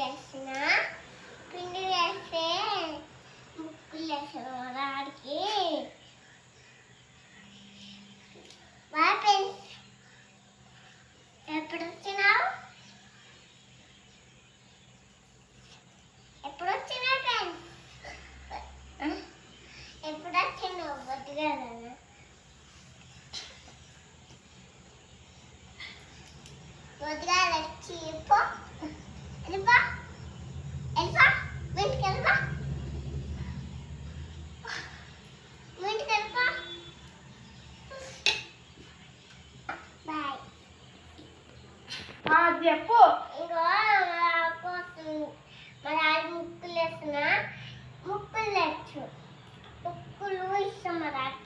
వేసిన పిండి వేస్తే ముక్కులు వేసిన రాడికి ఎప్పుడు వచ్చినావు ఎప్పుడు వచ్చినావు బొద్దుగా బొద్దుగా వచ్చి పో వెళ్ళిపో వెళ్ళిపో ఇంటికి వెళ్ళిపో ఇంటికి వెళ్ళిపో బాయ్ చెప్పు. ఇంకో మా డాడీ ముక్కులు వేసిన ముక్కులు తెచ్చు ముక్కులు ఇష్టం మా డాడీ